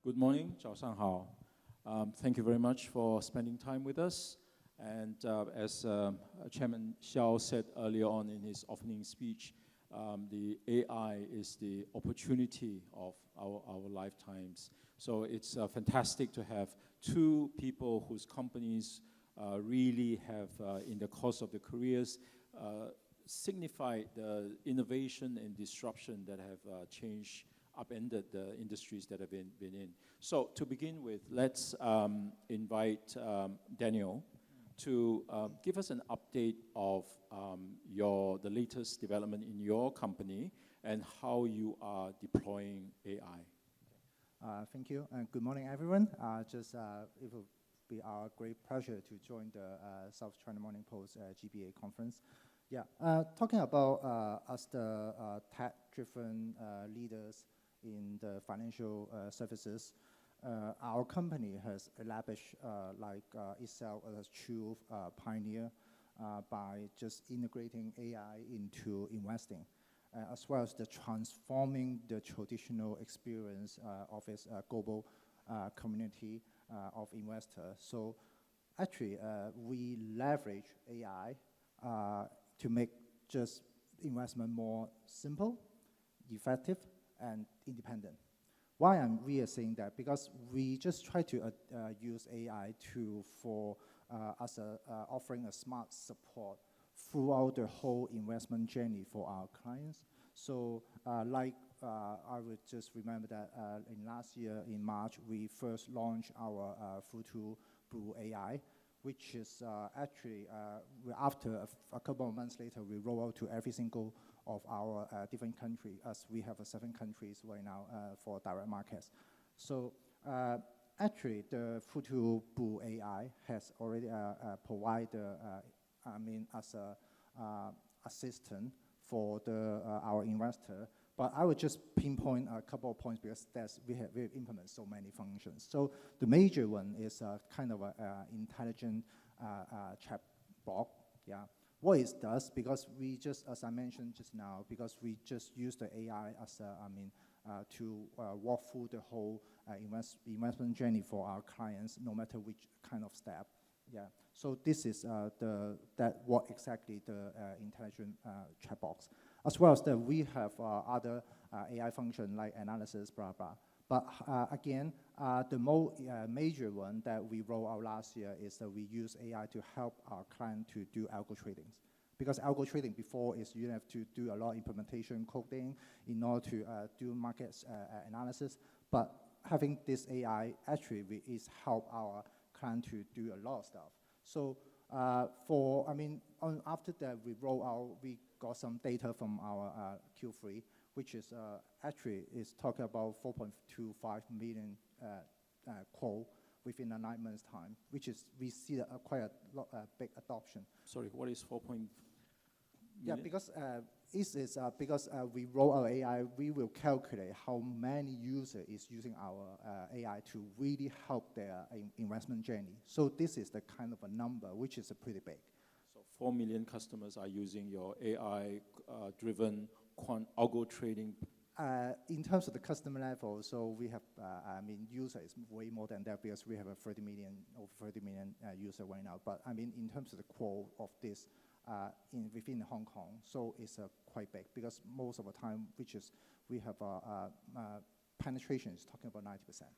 Good morning, 早上好. Thank you very much for spending time with us. And as Chairman Xiao said earlier on in his opening speech, the AI is the opportunity of our lifetimes. So it's fantastic to have two people whose companies really have, in the course of their careers, signified the innovation and disruption that have changed, upended the industries that have been in. So to begin with, let's invite Daniel to give us an update of the latest development in your company and how you are deploying AI. Thank you, and good morning, everyone. It will be our great pleasure to join the South China Morning Post GBA conference. Yeah, talking about us, the tech-driven leaders in the financial services, our company has established itself as a true pioneer by just integrating AI into investing, as well as the transforming the traditional experience of its global community of investors. So actually, we leverage AI to make just investment more simple, effective, and independent. Why I'm really saying that? Because we just try to use AI for offering a smart support throughout the whole investment journey for our clients. So I would just remember that in last year, in March, we first launched our Futu Blue AI, which is actually, after a couple of months later, we roll out to every single of our different countries, as we have 7 countries right now for direct markets. So actually, the Futu Blue AI has already provided, as an assistant for our investor. But I would just pinpoint a couple of points because we have implemented so many functions. So the major one is kind of an intelligent chat bot. Yeah. What it does, because we just, as I mentioned just now, because we just use the AI as to walk through the whole investment journey for our clients, no matter which kind of step. Yeah. So this is what exactly the intelligent chatbots, as well as that we have other AI function like analysis, blah blah. But again, the major one that we rolled out last year is that we use AI to help our client to do algo trading. Because algo trading before is you have to do a lot of implementation coding in order to do market analysis. But having this AI actually is help our client to do a lot of stuff. So after that we roll out, we got some data from our Q3, which is actually is talking about 4.25 million quote within a 9 months time, which is we see quite a big adoption. Sorry, what is 4 million? Yeah, because because we roll our AI, we will calculate how many users is using our AI to really help their investment journey. So this is the kind of a number which is pretty big. So 4 million customers are using your AI-driven algo trading. In terms of the customer level, so we have, user is way more than that because we have over 30 million users right now. But in terms of the quote of this within Hong Kong, so it's quite big because most of the time, which is we have penetration is talking about 90%,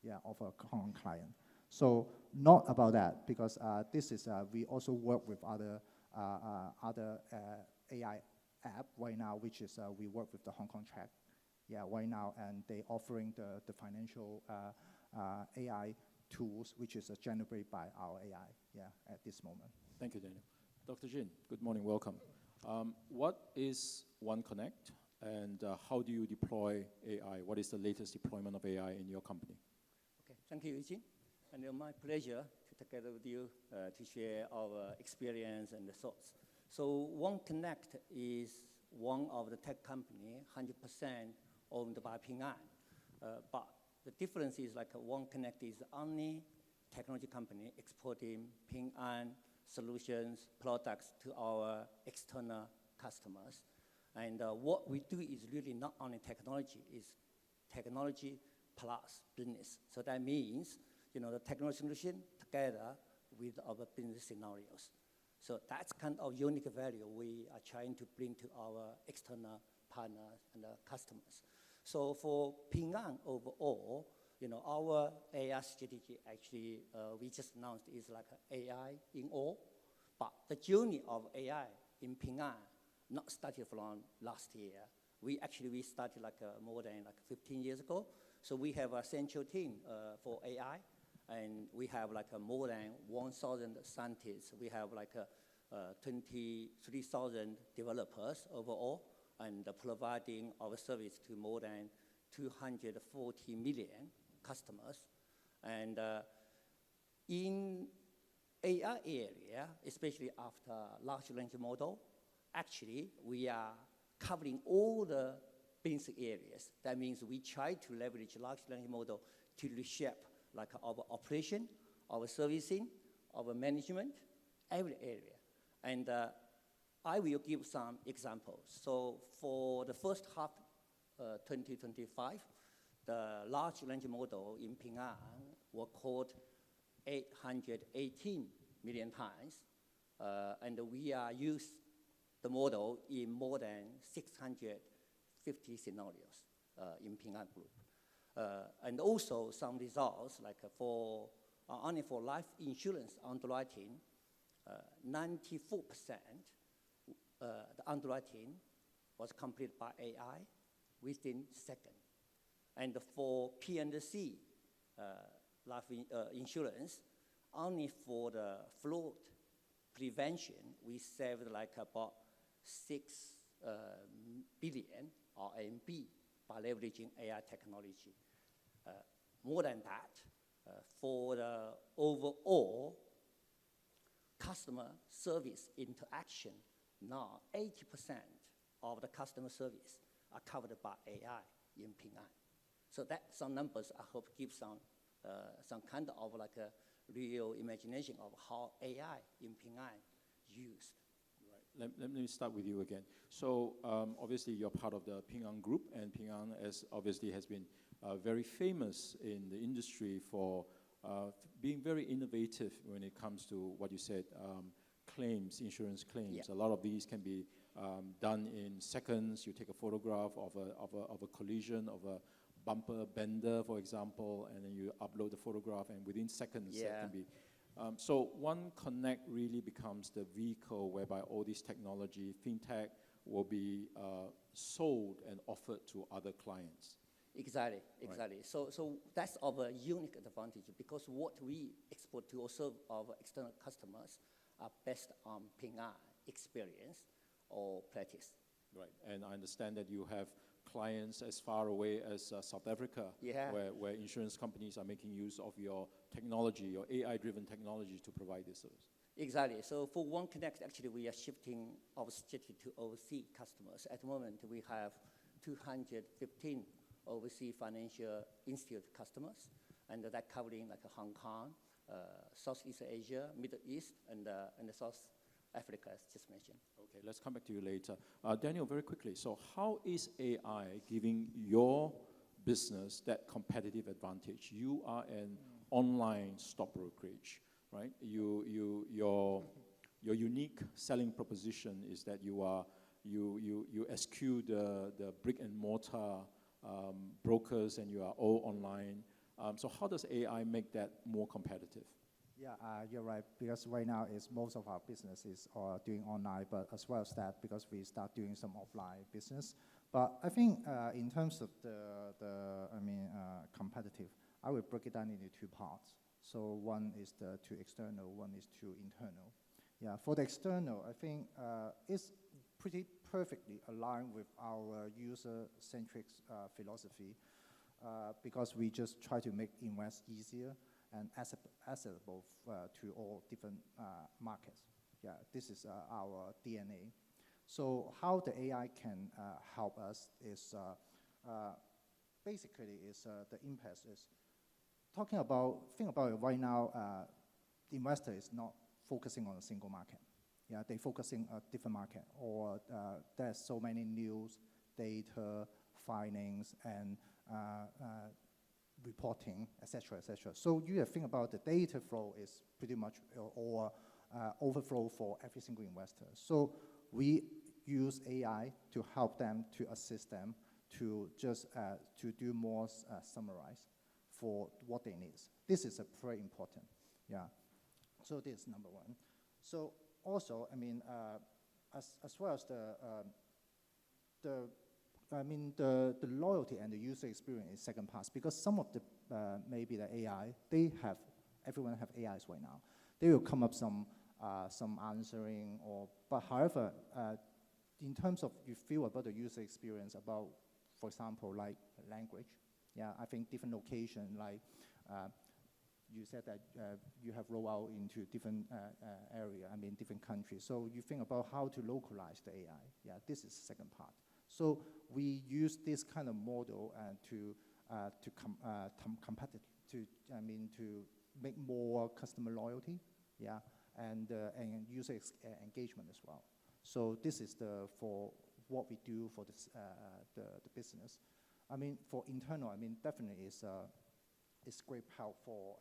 yeah, of a Hong Kong client. So not about that because this is we also work with other AI app right now, which is we work with the Hong Kong Track, yeah, right now, and they offering the financial AI tools, which is generated by our AI, yeah, at this moment. Thank you, Daniel. Dr. Jin, good morning, welcome. What is OneConnect and how do you deploy AI? What is the latest deployment of AI in your company? Okay, thank you, Eugene. And my pleasure to together with you to share our experience and the thoughts. So OneConnect is one of the tech company, 100% owned by Ping An. But the difference is like OneConnect is the only technology company exporting Ping An solutions, products to our external customers. And what we do is really not only technology, it's technology plus business. So that means, the technology solution together with our business scenarios. So that's kind of unique value we are trying to bring to our external partners and customers. So for Ping An overall, our AI strategy actually, we just announced is like AI in all. But the journey of AI in Ping An not started from last year. We started more than 15 years ago. So we have a central team for AI, and we have more than 1,000 scientists. We have 23,000 developers overall, and providing our service to more than 240 million customers. And in AI area, especially after large language model, actually we are covering all the basic areas. That means we try to leverage large language model to reshape our operation, our servicing, our management, every area. And I will give some examples. So for the first half 2025, the large language model in Ping An were called 818 million times, and we are used the model in more than 650 scenarios in Ping An Group. And also some results, only for life insurance underwriting, 94% the underwriting was completed by AI within seconds. And for P&C life insurance, only for the fraud prevention, we saved about 6 billion RMB by leveraging AI technology. More than that, for the overall customer service interaction, now 80% of the customer service are covered by AI in Ping An. So that some numbers I hope give some kind of a real imagination of how AI in Ping An used. Right. Let me start with you again. So obviously you're part of the Ping An Group, and Ping An obviously has been very famous in the industry for being very innovative when it comes to what you said, claims, insurance claims. Yeah. A lot of these can be done in seconds. You take a photograph of a collision, of a bumper bender, for example, and then you upload the photograph, and within seconds that can be. So One Connect really becomes the vehicle whereby all this technology, fintech, will be sold and offered to other clients. Exactly. Right. So that's our unique advantage, because what we export to also our external customers are based on Ping An experience or practice. Right, and I understand that you have clients as far away as South Africa, where insurance companies are making use of your technology, your AI-driven technology to provide this service. Exactly. So for One Connect, actually, we are shifting our strategy to overseas customers. At the moment, we have 215 overseas financial institute customers, and that covering Hong Kong, Southeast Asia, Middle East, and South Africa, as just mentioned. Okay, let's come back to you later. Daniel, very quickly, so how is AI giving your business that competitive advantage? You are an online stock brokerage, right? Your unique selling proposition is that you eschew the brick and mortar brokers, and you are all online. So how does AI make that more competitive? Yeah, you're right, because right now most of our business is doing online, but as well as that, because we start doing some offline business. But I think in terms of competitive, I would break it down into two parts. So one is to external, one is to internal. Yeah, for the external, I think it's pretty perfectly aligned with our user-centric philosophy, because we just try to make invest easier and accessible to all different markets. Yeah, this is our DNA. So how the AI can help us is basically the impact is think about it right now, the investor is not focusing on a single market. Yeah, they're focusing on a different market, or there's so many news, data, finance, and reporting, etc., etc. So you have to think about the data flow is pretty much or overflow for every single investor. So we use AI to help them, to assist them, to just to do more summarize for what they need. This is very important, yeah. So this is number one. So also, I mean, as well as the loyalty and the user experience is second part, because some of the maybe the AI, everyone have AIs right now. They will come up some answering but however, in terms of you feel about the user experience about, for example, like language, yeah, I think different location, like you said that you have rolled out into different area, I mean different countries. So you think about how to localize the AI. Yeah, this is the second part. So we use this kind of model to make more customer loyalty, yeah, and user engagement as well. So this is for what we do for this, the business. I mean, for internal, I mean, definitely it's great help for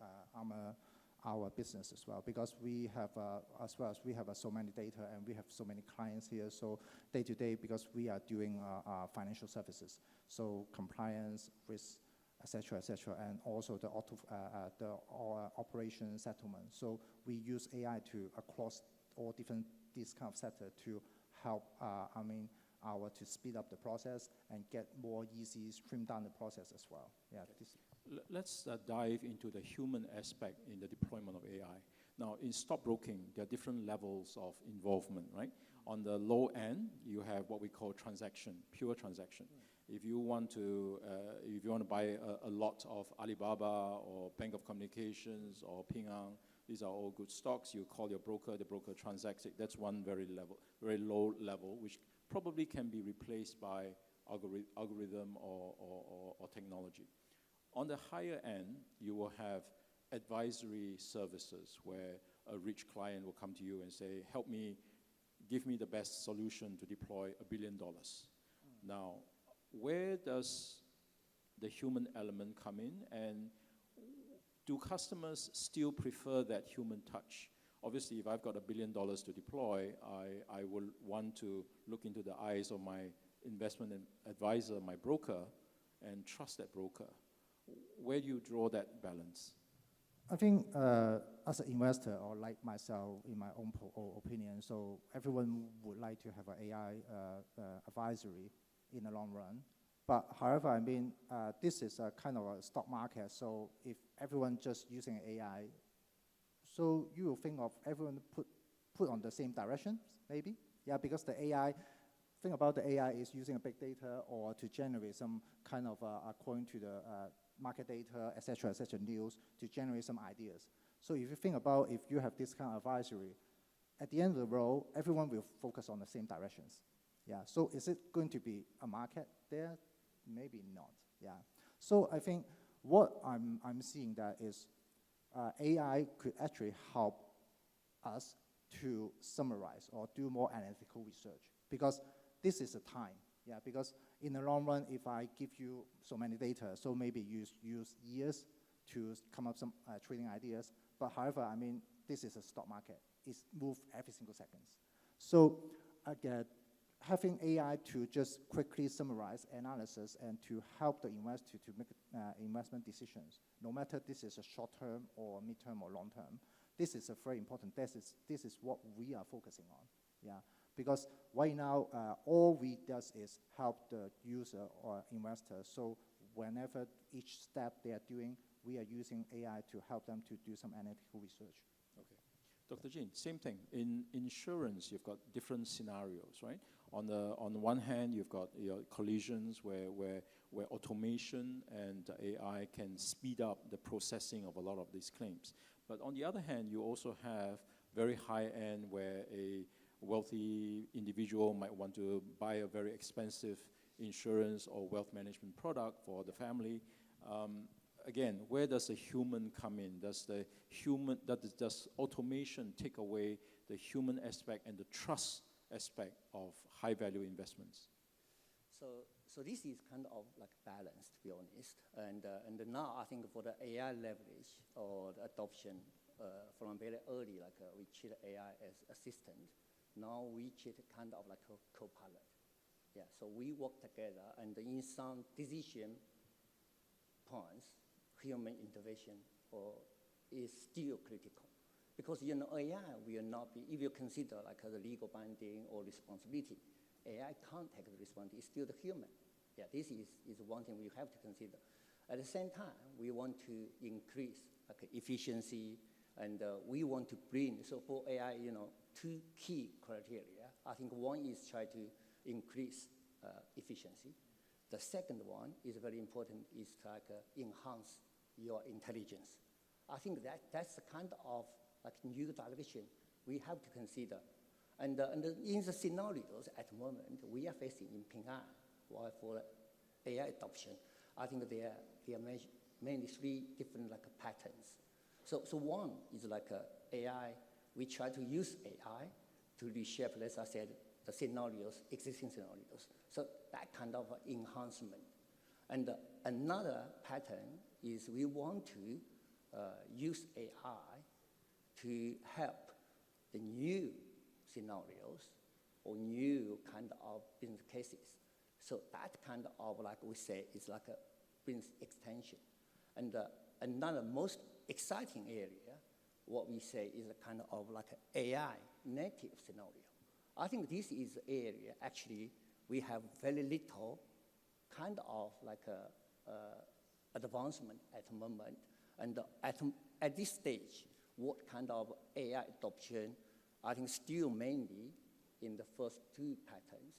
our business as well, because we have, as well as we have so many data and we have so many clients here, so day to day, because we are doing financial services, so compliance, risk, etc., and also the operation settlement. So we use AI to across all different this kind of sector to help, to speed up the process and get more easy, stream down the process as well. Yeah. Let's dive into the human aspect in the deployment of AI. Now, in stockbroking, there are different levels of involvement, right? On the low end, you have what we call transaction, pure transaction. If you want to buy a lot of Alibaba or Bank of Communications or Ping An, these are all good stocks. You call your broker, the broker transacts it. That's one very low level, which probably can be replaced by algorithm or technology. On the higher end, you will have advisory services where a rich client will come to you and say, help me, give me the best solution to deploy $1 billion. Now, where does the human element come in, and do customers still prefer that human touch? Obviously, if I've got $1 billion to deploy, I will want to look into the eyes of my investment advisor, my broker, and trust that broker. Where do you draw that balance? I think as an investor, or like myself, in my own opinion, so everyone would like to have an AI advisory in the long run. But however, I mean, this is a kind of a stock market, so if everyone just using AI, so you will think of everyone put on the same direction, maybe? Yeah, because the AI, think about the AI is using a big data or to generate some kind of, according to the market data, et cetera, news, to generate some ideas. So if you think about if you have this kind of advisory, at the end of the road, everyone will focus on the same directions. Yeah, so is it going to be a market there? Maybe not, yeah. So I think what I'm seeing that is AI could actually help us to summarize or do more analytical research, because this is a time, yeah, because in the long run, if I give you so many data, so maybe use years to come up some trading ideas, but however, I mean, this is a stock market. It's moved every single second. So again, having AI to just quickly summarize analysis and to help the investor to make investment decisions, no matter this is a short term or mid-term or long term, this is a very important. This is what we are focusing on, yeah. Because right now, all we does is help the user or investor. So whenever each step they are doing, we are using AI to help them to do some analytical research. Okay. Dr. Jin, same thing. In insurance, you've got different scenarios, right? On the one hand, you've got your collisions where automation and AI can speed up the processing of a lot of these claims. But on the other hand, you also have very high end where a wealthy individual might want to buy a very expensive insurance or wealth management product for the family. Again, where does the human come in? Does automation take away the human aspect and the trust aspect of high-value investments? So this is kind of like balanced, to be honest. And now I think for the AI leverage or the adoption from very early, like we treat AI as assistant. Now we treat it kind of like a co-pilot. Yeah, so we work together, and in some decision points, human intervention is still critical. Because AI will not be, if you consider like the legal binding or responsibility, AI can't take the responsibility, it's still the human. Yeah, this is one thing we have to consider. At the same time, we want to increase like efficiency, and we want to bring, so for AI, two key criteria. I think one is try to increase efficiency. The second one is very important, is to like enhance your intelligence. I think that's the kind of like new direction we have to consider. And in the scenarios at the moment we are facing in Ping An for AI adoption, I think there are mainly three different like patterns. So one is like AI, we try to use AI to reshape, as I said, the scenarios, existing scenarios. So that kind of enhancement. And another pattern is we want to use AI to help the new scenarios or new kind of business cases. So that kind of, like we say, is like a business extension. And another most exciting area, what we say is a kind of like an AI native scenario. I think this is an area, actually, we have very little kind of like advancement at the moment. And at this stage, what kind of AI adoption, I think still mainly in the first two patterns.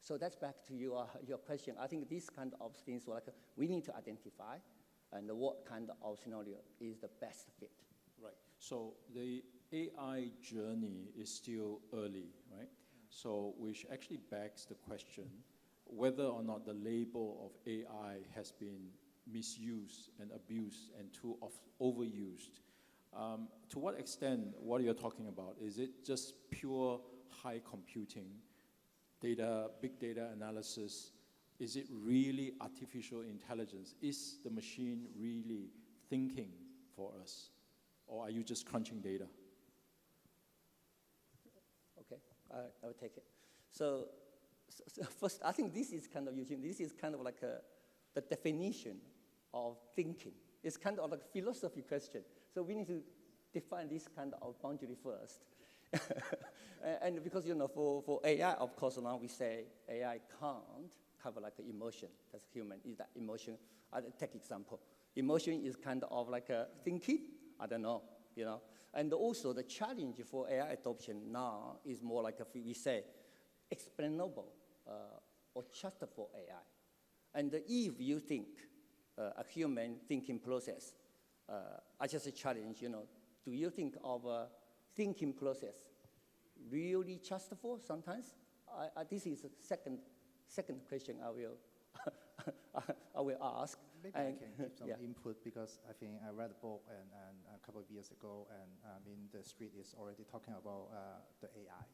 So that's back to your question. I think these kind of things, like we need to identify and what kind of scenario is the best fit. Right. So the AI journey is still early, right? So which actually begs the question whether or not the label of AI has been misused and abused and too overused. To what extent, what you're talking about, is it just pure high computing, data, big data analysis? Is it really artificial intelligence? Is the machine really thinking for us? Or are you just crunching data? Okay, I will take it. So first, I think this is kind of like the definition of thinking. It's kind of like a philosophy question. So we need to define this kind of boundary first. And because, for AI, of course, now we say AI can't cover like emotion. That's human. Is that emotion? I'll take example. Emotion is kind of like a thinking. I don't know, And also the challenge for AI adoption now is more like we say explainable or trustable AI. And if you think a human thinking process, I just challenge, do you think of a thinking process really trustful sometimes? This is the second question I will ask. Maybe I can give some input, because I think I read a book and a couple of years ago, and the street is already talking about the AI.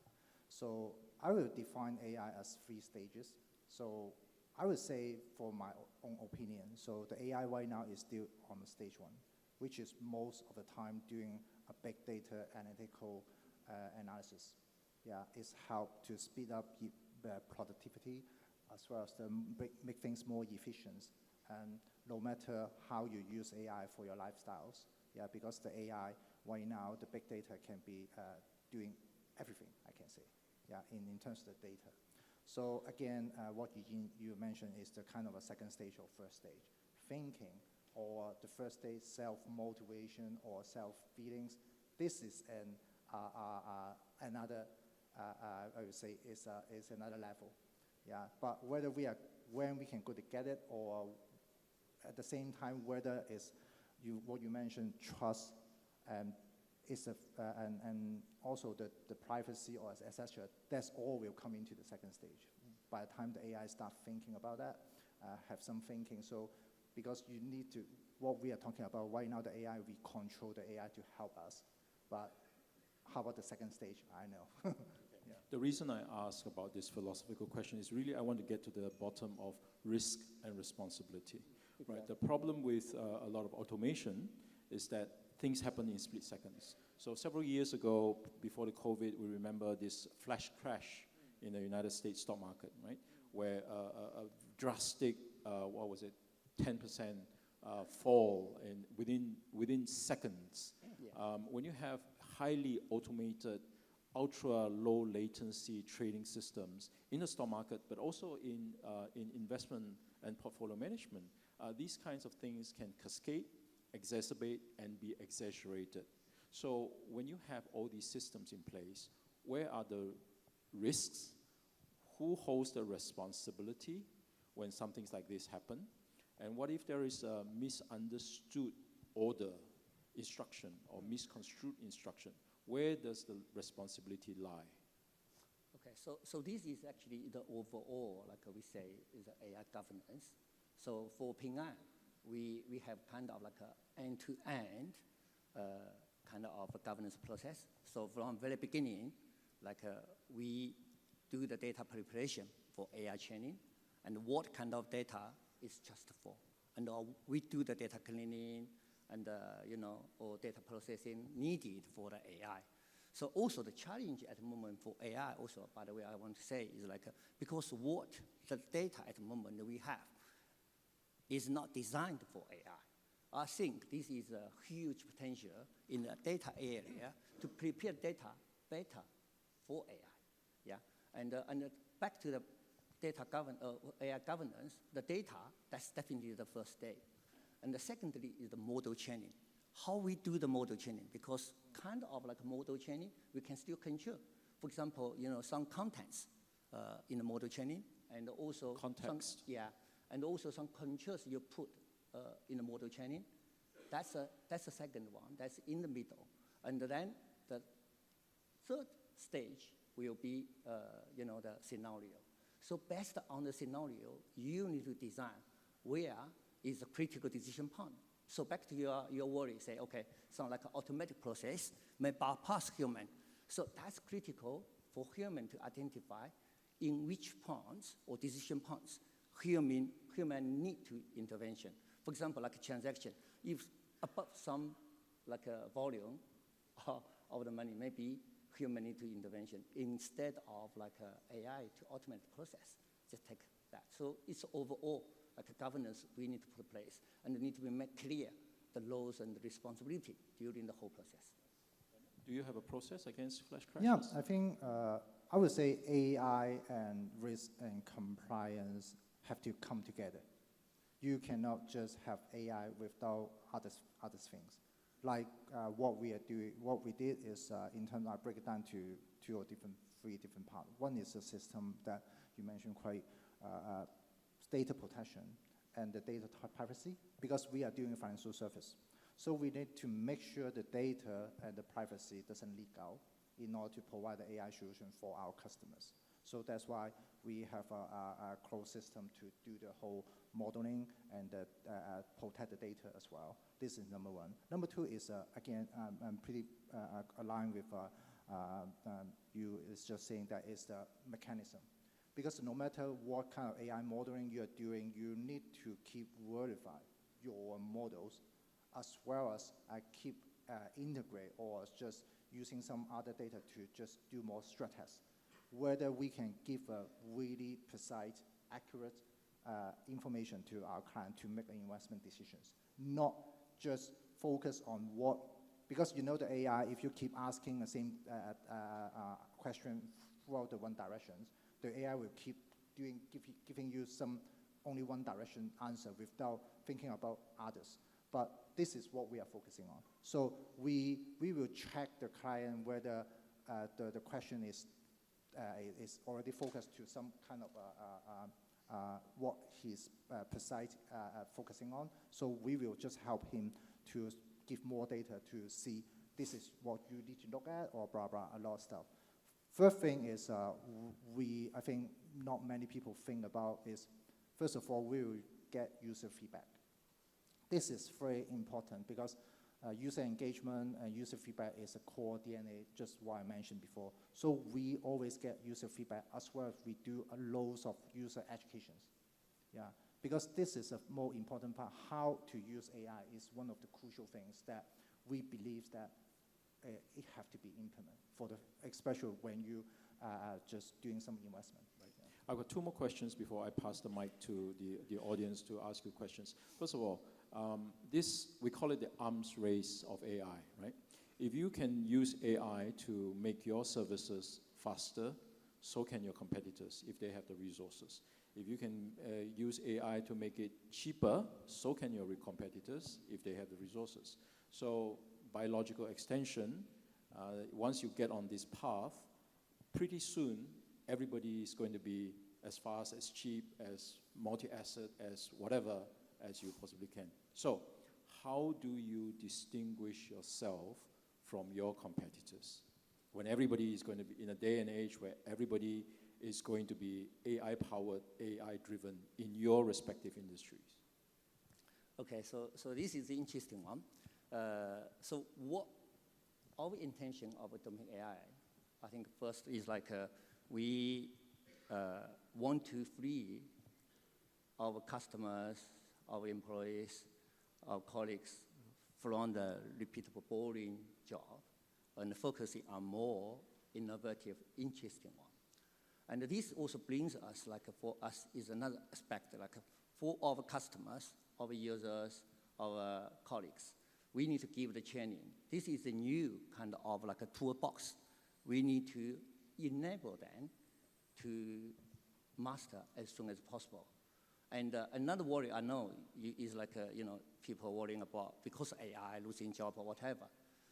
So I will define AI as 3 stages. So I would say, for my own opinion, so the AI right now is still on the stage 1, which is most of the time doing a big data analytical analysis. Yeah, it's helped to speed up productivity, as well as to make things more efficient. And no matter how you use AI for your lifestyles, because the AI right now, the big data can be doing everything, I can say, in terms of the data. So again, what you mentioned is the kind of a second stage or first stage. Thinking, or the first stage, self-motivation or self-feelings, this is another, I would say, is another level. Yeah, but when we can go to get it, or at the same time, whether it's what you mentioned, trust, and also the privacy or etc. That's all will come into the second stage. By the time the AI start thinking about that, have some thinking. So because you need to, what we are talking about right now, the AI, we control the AI to help us. But how about the second stage? I know. the reason I ask about this philosophical question is really I want to get to the bottom of risk and responsibility. Exactly. Right? The problem with a lot of automation is that things happen in split seconds. So several years ago, before the COVID, we remember this flash crash in the United States stock market, right? Where a drastic, 10% fall within seconds. Yeah. When you have highly automated, ultra low latency trading systems in the stock market, but also in investment and portfolio management, these kinds of things can cascade, exacerbate, and be exaggerated. So when you have all these systems in place, where are the risks? Who holds the responsibility when some things like this happen? And what if there is a misunderstood order, instruction, or misconstrued instruction? Where does the responsibility lie? Okay, so this is actually the overall, like we say, is AI governance. So for Ping An, we have kind of like a end-to-end kind of a governance process. So from very beginning, like we do the data preparation for AI training, and what kind of data is just for. And we do the data cleaning and or data processing needed for the AI. So also the challenge at the moment for AI also, by the way, I want to say is like, because what the data at the moment we have is not designed for AI. I think this is a huge potential in the data area to prepare data better for AI. Yeah, and back to the data AI governance, the data, that's definitely the first step. And the secondly is the model training. How we do the model training, because kind of like model training, we can still control. For example, some contents in the model training, and also context. And also some controls you put in the model training. That's the second one. That's in the middle. And then the third stage will be the scenario. So based on the scenario, you need to design where is a critical decision point. So back to your worry, say, okay, sound like an automatic process may bypass human. So that's critical for human to identify in which points or decision points human need to intervention. For example, like a transaction, if above some like a volume of the money, maybe human need to intervention instead of like AI to automate the process. Just take that. So it's overall like a governance we need to put in place, and it need to be made clear the roles and the responsibility during the whole process. Do you have a process against flash crashes? Yeah, I think I would say AI and risk and compliance have to come together. You cannot just have AI without other things. Like what we did is in terms, I break it down to three different parts. One is the system that you mentioned, quite data protection and the data privacy, because we are doing a financial service. So we need to make sure the data and the privacy doesn't leak out in order to provide the AI solution for our customers. So that's why we have a closed system to do the whole modeling and protect the data as well. This is number one. Number two is, again, I'm pretty aligned with you, is just saying that is the mechanism. Because no matter what kind of AI modeling you're doing, you need to keep verify your models as well as keep integrate or just using some other data to just do more stress tests. Whether we can give a really precise, accurate information to our client to make investment decisions, not just focus on what, because the AI, if you keep asking the same question throughout the one direction, the AI will keep giving you only one direction answer without thinking about others. But this is what we are focusing on. So we will check the client whether the question is already focused to some kind of what he's precise focusing on. So we will just help him to give more data to see this is what you need to look at, or blah, blah, a lot of stuff. Third thing is I think not many people think about is, first of all, we will get user feedback. This is very important because user engagement and user feedback is a core DNA, just what I mentioned before. So we always get user feedback as well as we do loads of user educations. Yeah, because this is a more important part. How to use AI is one of the crucial things that we believe that it have to be implemented for the, especially when you are just doing some investment. Right? Yeah. I've got two more questions before I pass the mic to the audience to ask you questions. First of all, we call it the arms race of AI, right? If you can use AI to make your services faster, so can your competitors if they have the resources. If you can use AI to make it cheaper, so can your competitors if they have the resources. So by logical extension, once you get on this path, pretty soon everybody is going to be as fast, as cheap, as multi-asset, as whatever as you possibly can. So how do you distinguish yourself from your competitors when everybody is going to be in a day and age where everybody is going to be AI-powered, AI-driven in your respective industries? Okay, so this is the interesting one. So what our intention of adopting AI, I think first is like we want to free our customers, our employees, our colleagues from the repeatable, boring job and focusing on more innovative, interesting one. And this also brings us, like for us, is another aspect, like for our customers, our users, our colleagues, we need to give the training. This is a new kind of like a toolbox. We need to enable them to master as soon as possible. And another worry I know is like, people worrying about because AI losing job or whatever.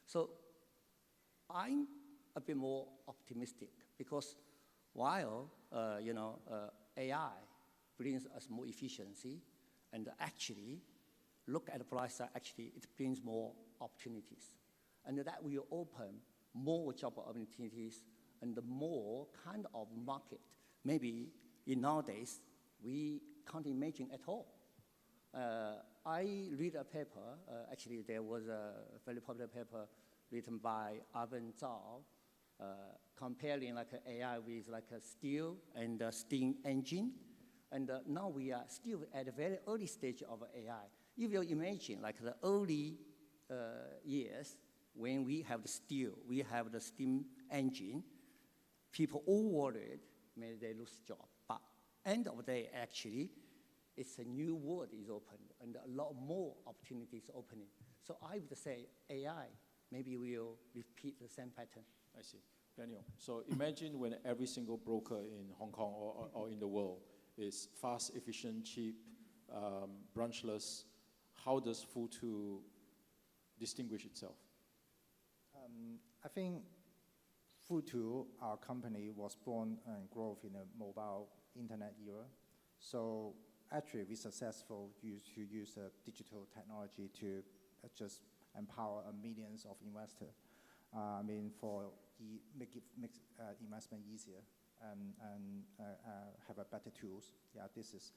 So I'm a bit more optimistic because while, AI brings us more efficiency and actually look at the price side, actually it brings more opportunities. And that will open more job opportunities and more kind of market. Maybe in nowadays, we can't imagine at all. I read a paper, actually there was a very popular paper written by Ivan Zhao, comparing like AI with like a steel and a steam engine. And now we are still at a very early stage of AI. If you imagine like the early years when we have the steel, we have the steam engine, people all worried, maybe they lose job. But end of the day, actually, it's a new world is opened and a lot more opportunities opening. So I would say AI, maybe we'll repeat the same pattern. I see. Daniel, so imagine when every single broker in Hong Kong or in the world is fast, efficient, cheap, branchless. How does Futu distinguish itself? I think Futu, our company, was born and grew in a mobile internet era. So actually, we're successful to use digital technology to just empower millions of investors. For make investment easier and have a better tools. Yeah, this is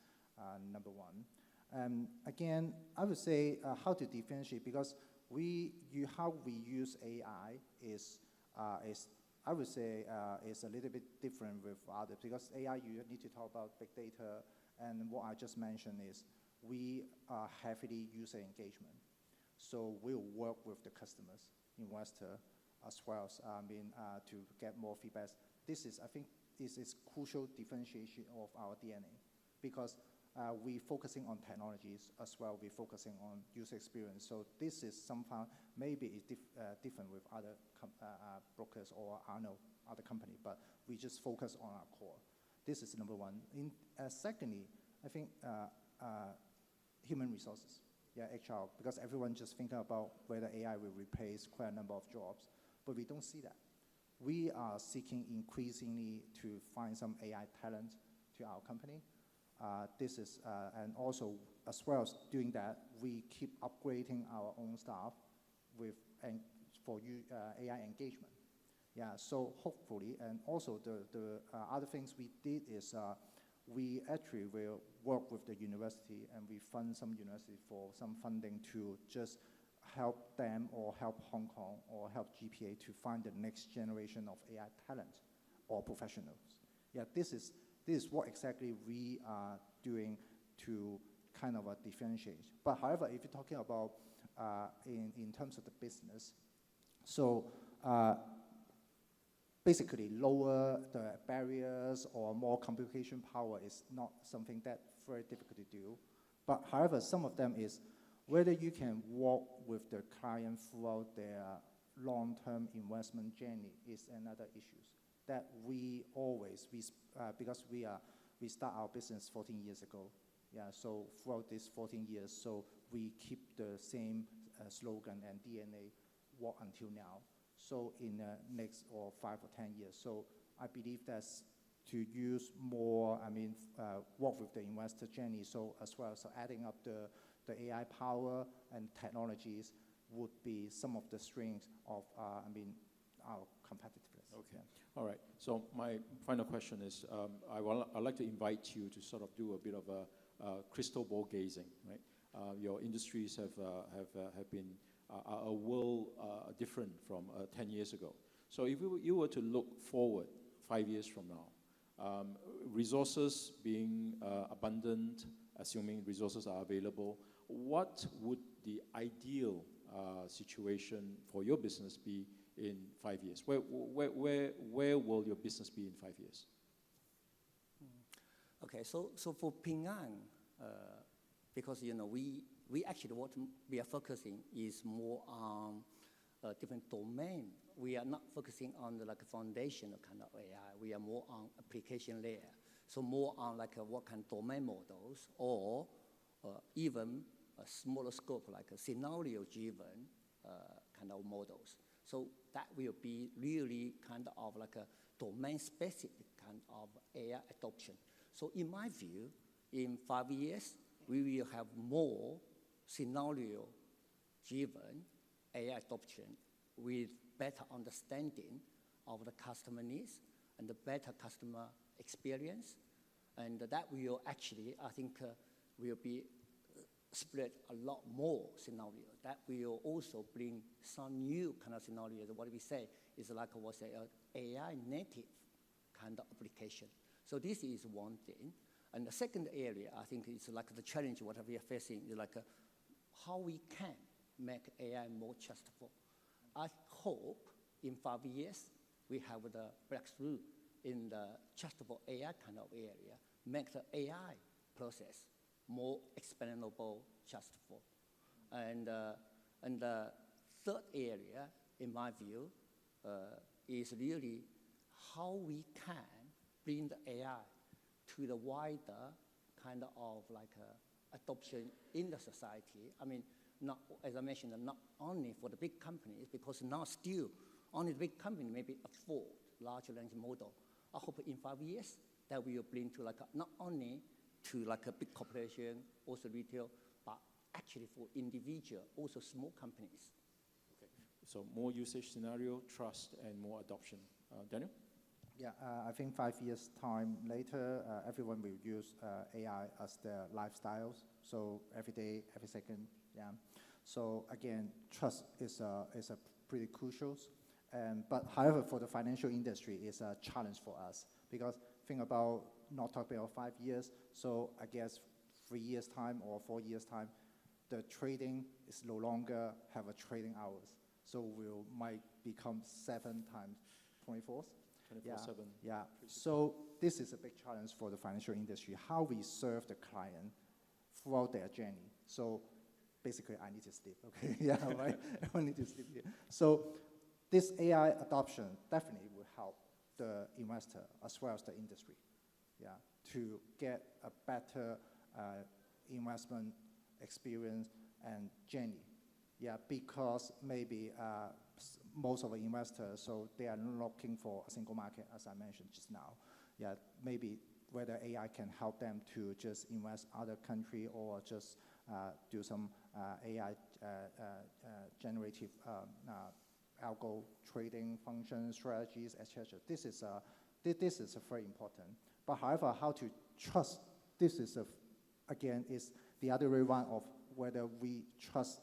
number one. Again, I would say how to differentiate because how we use AI is I would say is a little bit different with others because AI you need to talk about big data, and what I just mentioned is we are heavily user engagement. So we'll work with the customers, investor, as well as to get more feedback. I think this is crucial differentiation of our DNA because we're focusing on technologies as well. We're focusing on user experience. So this is somehow maybe it's different with other brokers or other company, but we just focus on our core. This is number one. Secondly, I think human resources. Yeah, HR, because everyone just thinking about whether AI will replace quite a number of jobs, but we don't see that. We are seeking increasingly to find some AI talent to our company. This is, and also as well as doing that, we keep upgrading our own staff for AI engagement. Yeah, so hopefully, and also the other things we did is we actually will work with the university and we fund some university for some funding to just help them or help Hong Kong or help GPA to find the next generation of AI talent or professionals. Yeah, this is what exactly we are doing to kind of differentiate. But however, if you're talking about in terms of the business, so basically lower the barriers or more computation power is not something that very difficult to do. But however, some of them is whether you can work with the client throughout their long-term investment journey is another issue that we always, because we start our business 14 years ago. Yeah, so throughout these 14 years, so we keep the same slogan and DNA work until now. So in the next 5 or 10 years. So I believe that's to use more, work with the investor journey, so as well, so adding up the AI power and technologies would be some of the strengths of, our competitiveness. Okay, all right. So my final question is, I'd like to invite you to sort of do a bit of a crystal ball gazing, right? Your industries have been a world different from 10 years ago. So if you were to look forward 5 years from now, resources being abundant, assuming resources are available, what would the ideal situation for your business be in 5 years? Where will your business be in 5 years? Okay, so for Ping An, because we actually what we are focusing is more on a different domain. We are not focusing on the foundational kind of AI. We are more on application layer. So more on what kind of domain models or even a smaller scope, like a scenario-driven kind of models. So that will be really kind of like a domain-specific kind of AI adoption. So in my view, in 5 years, we will have more scenario-driven AI adoption with better understanding of the customer needs and the better customer experience. And that will actually, I think, will be spread a lot more scenarios. That will also bring some new kind of scenarios. What we say is like what's an AI native kind of application. So this is one thing. And the second area, I think, is like the challenge what we are facing is like how we can make AI more trustful. I hope in 5 years we have the breakthrough in the trustful AI kind of area, make the AI process more explainable, trustful. And the third area, in my view, is really how we can bring the AI to the wider kind of adoption in the society. I mean, not, as I mentioned, not only for the big companies, because now still only the big company maybe afford large language model. I hope in 5 years that will bring to not only to a big corporation, also retail, but actually for individual, also small companies. Okay, so more usage scenario, trust, and more adoption. Daniel? Yeah, I think 5 years time later, everyone will use AI as their lifestyles. So every day, every second, yeah. So again, trust is a pretty crucial. But however, for the financial industry, it's a challenge for us because think about not talking about 5 years. So I guess 3 years time or 4 years time, the trading is no longer have a trading hours. So we might become 7 times 24. 24/7. Yeah. So this is a big challenge for the financial industry, how we serve the client throughout their journey. So basically, I need to sleep, okay? Yeah, right? I need to sleep here. So this AI adoption definitely will help the investor as well as the industry, yeah, to get a better investment experience and journey. Yeah, because maybe most of the investors, so they are looking for a single market, as I mentioned just now. Yeah, maybe whether AI can help them to just invest other country or just do some AI generative algo trading functions, strategies, etc. This is very important. But however, how to trust, this is again is the other way around of whether we trust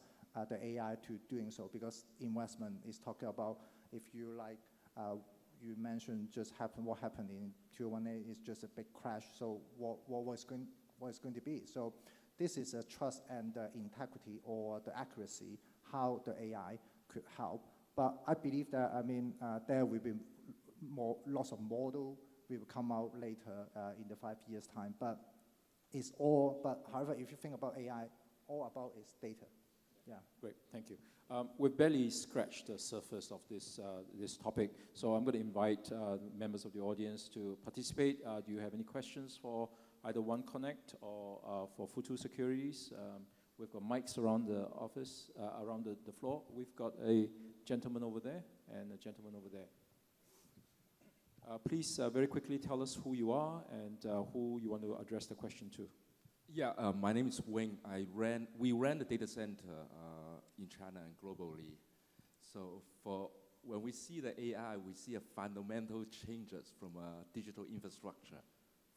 the AI to doing so, because investment is talking about, if you like, you mentioned what happened in 2018 is just a big crash. So what was going to be? So this is a trust and the integrity or the accuracy, how the AI could help. But I believe that, there will be lots of model will come out later in the 5 years time. But however, if you think about AI, all about is data. Yeah. Great, thank you. We've barely scratched the surface of this topic, so I'm going to invite members of the audience to participate. Do you have any questions for either One Connect or for Futu Securities? We've got mics around the office, around the floor. We've got a gentleman over there and a gentleman over there. Please very quickly tell us who you are and who you want to address the question to. Yeah, my name is Wing. We ran the data center in China and globally. So when we see the AI, we see a fundamental changes from digital infrastructure,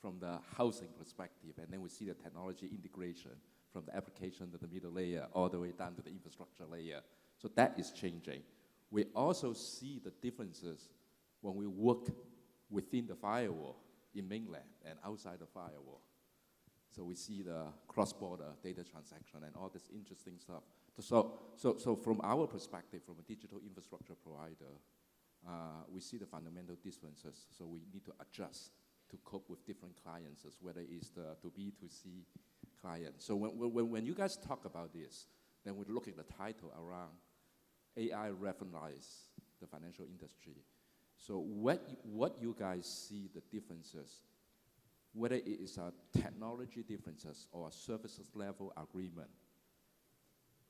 from the housing perspective, and then we see the technology integration from the application to the middle layer all the way down to the infrastructure layer. So that is changing. We also see the differences when we work within the firewall in mainland and outside the firewall. So we see the cross-border data transaction and all this interesting stuff. So from our perspective, from a digital infrastructure provider, we see the fundamental differences. So we need to adjust to cope with different clients, whether it's the to B to C client. So when you guys talk about this, then we look at the title around AI revolutionize the financial industry. So what you guys see the differences, whether it is a technology differences or a services level agreement,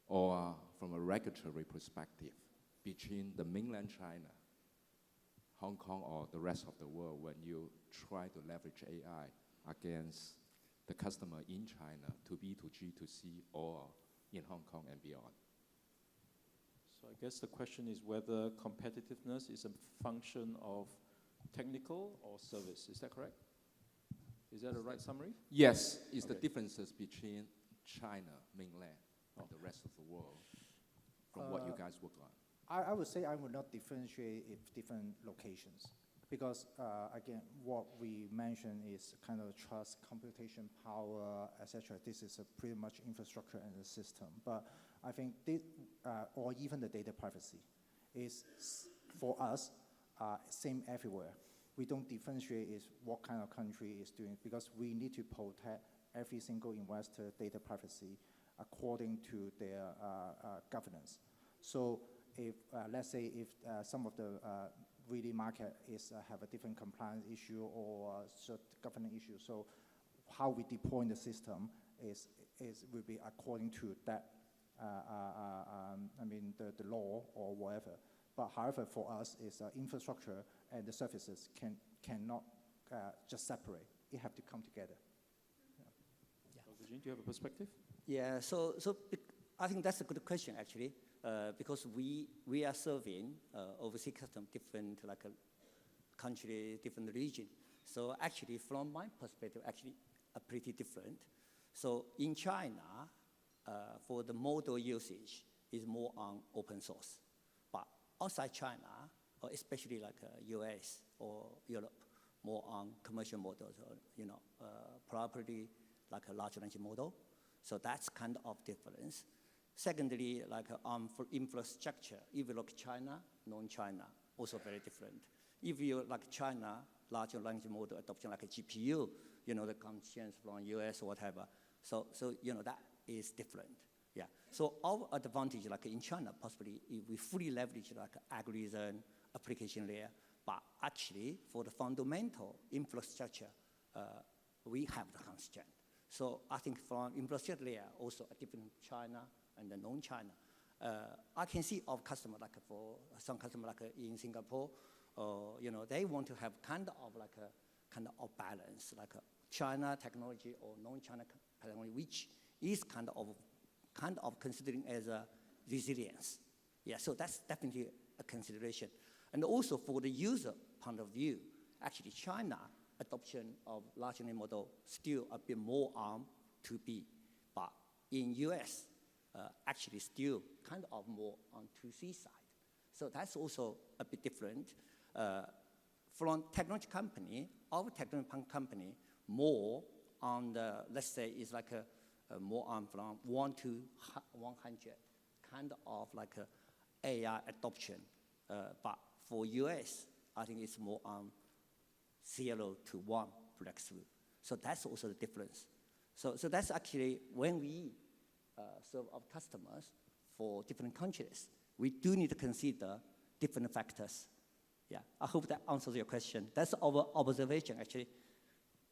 or from a regulatory perspective between the mainland China, Hong Kong, or the rest of the world when you try to leverage AI against the customer in China to B to G to C or in Hong Kong and beyond. So I guess the question is whether competitiveness is a function of technical or service. Is that correct? Is that a right summary? Yes, it's the differences between China, mainland, and the rest of the world from what you guys work on. I would say I would not differentiate if different locations, because again, what we mentioned is kind of trust, computation power, etc. This is a pretty much infrastructure and the system. But I think this, or even the data privacy, is for us same everywhere. We don't differentiate is what kind of country is doing, because we need to protect every single investor data privacy according to their governance. So if, let's say, if some of the really market is have a different compliance issue or governance issue, so how we deploy the system will be according to that, the law or whatever. But however, for us, is infrastructure and the services cannot just separate. It have to come together. Yeah. Dr. Jin, do you have a perspective? Yeah, so I think that's a good question, actually, because we are serving overseas custom different country, different region. So actually, from my perspective, actually, are pretty different. So in China, for the model usage is more on open source. But outside China, or especially US or Europe, more on commercial models, or, property like a large language model. So that's kind of difference. Secondly, for infrastructure, if you look China, non-China, also very different. If you like China, large language model adoption like a GPU, that comes from US or whatever. So that is different. Yeah. So our advantage, like in China, possibly if we fully leverage algorithm, application layer, but actually for the fundamental infrastructure, we have the constraint. So I think from infrastructure layer, also a different China and the non-China. I can see our customer, for some customer in Singapore, they want to have kind of balance, China technology or non-China technology, which is kind of considering as a resilience. Yeah, so that's definitely a consideration. And also for the user point of view, actually China adoption of large language model still a bit more on 2B. But in US, actually still kind of more on 2C side. So that's also a bit different. From technology company, our technology company, more on the, let's say, is like a more on from 1 to 100, kind of like a AI adoption. But for US, I think it's more on 0 to 1 breakthrough. So that's also the difference. So that's actually when we serve our customers for different countries, we do need to consider different factors. Yeah, I hope that answers your question. That's our observation, actually.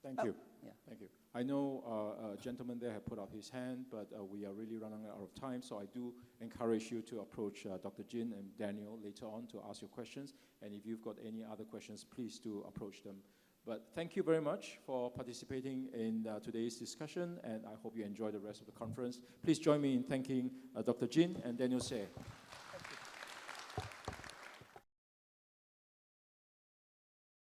Thank you. Yeah. Thank you. I know a gentleman there had put up his hand, but we are really running out of time, so I do encourage you to approach Dr. Jin and Daniel later on to ask your questions. And if you've got any other questions, please do approach them. But thank you very much for participating in today's discussion, and I hope you enjoy the rest of the conference. Please join me in thanking Dr. Jin and Daniel Xie.